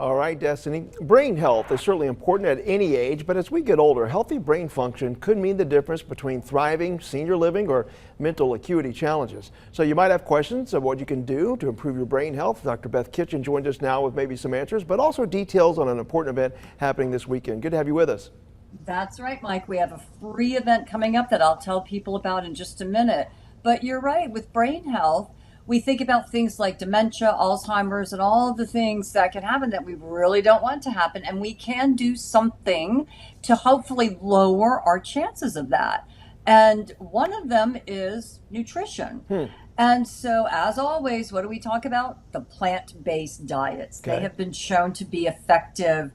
All right, Destiny. Brain health is certainly important at any age, but as we get older, healthy brain function could mean the difference between thriving senior living or mental acuity challenges. So you might have questions of what you can do to improve your brain health. Dr. Beth Kitchen joined us now with maybe some answers, but also details on an important event happening this weekend. Good to have you with us. That's right, Mike. We have a free event coming up that I'll tell people about in just a minute. But you're right, with brain health, we think about things like dementia, Alzheimer's, and all of the things that can happen that we really don't want to happen. And we can do something to hopefully lower our chances of that. And one of them is nutrition. And so, as always, what do we talk about? The plant-based diets. They Okay. have been shown to be effective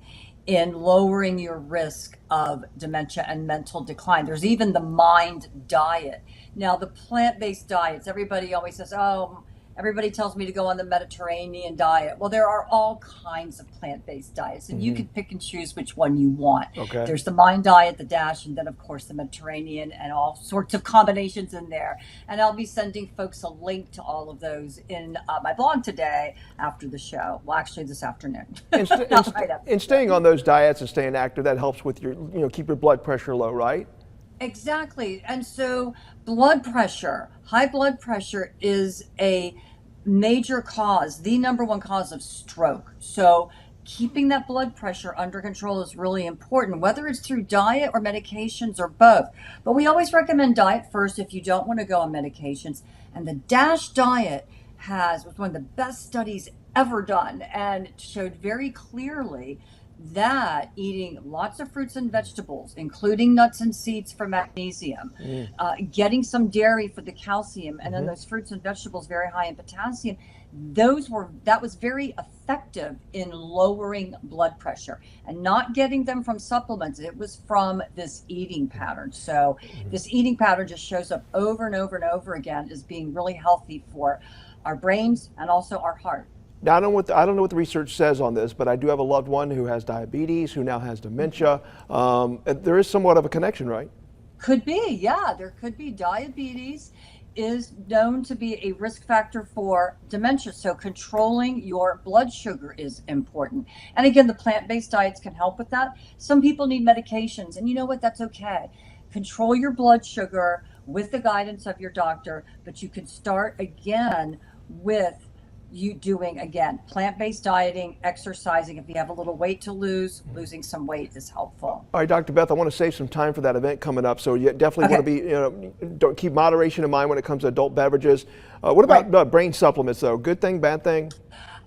in lowering your risk of dementia and mental decline. There's even the mind diet. Now, the plant-based diets, everybody always says, oh, everybody tells me to go on the Mediterranean diet. Well, there are all kinds of plant-based diets, and you can pick and choose which one you want. Okay. There's the mind diet, the DASH, and then, of course, the Mediterranean, and all sorts of combinations in there. And I'll be sending folks a link to all of those in my blog today after the show. Well, actually, this afternoon. Not right after. And staying on those diets and staying active, that helps with your, keep your blood pressure low, right? Exactly. And so blood pressure, high blood pressure is a major cause, the number one cause of stroke. So keeping that blood pressure under control is really important, whether it's through diet or medications or both. But we always recommend diet first if you don't want to go on medications. And the DASH diet was one of the best studies ever done and showed very clearly that eating lots of fruits and vegetables, including nuts and seeds for magnesium, getting some dairy for the calcium, and then those fruits and vegetables very high in potassium, that was very effective in lowering blood pressure, and not getting them from supplements. It was from this eating pattern. So this eating pattern just shows up over and over and over again as being really healthy for our brains and also our heart. Now, I don't know what the research says on this, but I do have a loved one who has diabetes, who now has dementia. There is somewhat of a connection, right? Could be, yeah, there could be. Diabetes is known to be a risk factor for dementia, so controlling your blood sugar is important. And again, the plant-based diets can help with that. Some people need medications, and you know what? That's okay. Control your blood sugar with the guidance of your doctor, but you can start again with you doing, again, plant-based dieting, exercising. If you have a little weight to lose, losing some weight is helpful. All right, Dr. Beth, I want to save some time for that event coming up, so you definitely want to be, don't keep moderation in mind when it comes to adult beverages. What about brain supplements, though? Good thing, bad thing?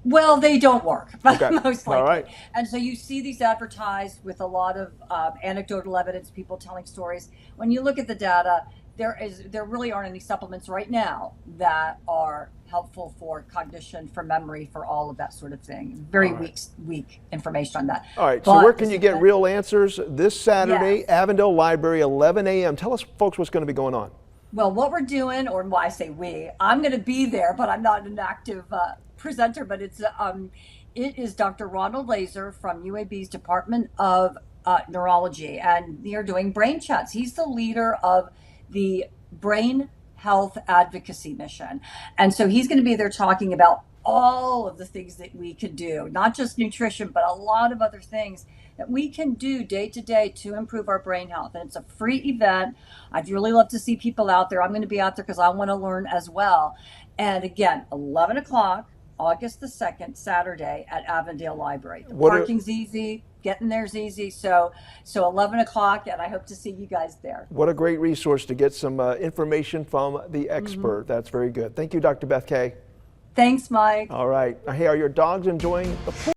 Well, they don't work, Okay. most likely. All right. And so you see these advertised with a lot of anecdotal evidence, people telling stories. When you look at the data, there really aren't any supplements right now that are helpful for cognition, for memory, for all of that sort of thing. Very weak information on that. All right, But so where can you get real answers? This Saturday, Yes. Avondale Library, 11 a.m. Tell us, folks, what's going to be going on. Well, what we're doing, or why I say I'm going to be there, but I'm not an active presenter. But it is Dr. Ronald Laser from UAB's Department of Neurology, and they're doing brain chats. He's the leader of the Brain Health Advocacy Mission, and so he's going to be there talking about all of the things that we can do, not just nutrition, but a lot of other things that we can do day to day to improve our brain health. And it's a free event. I'd really love to see people out there. I'm going to be out there because I want to learn as well. And again, 11 o'clock, August the 2nd, Saturday at Avondale Library. The parking's easy, getting there's easy. So 11 o'clock, and I hope to see you guys there. What a great resource to get some information from the expert. That's very good. Thank you, Dr. Beth Kay. Thanks, Mike. All right. Hey, are your dogs enjoying the pool?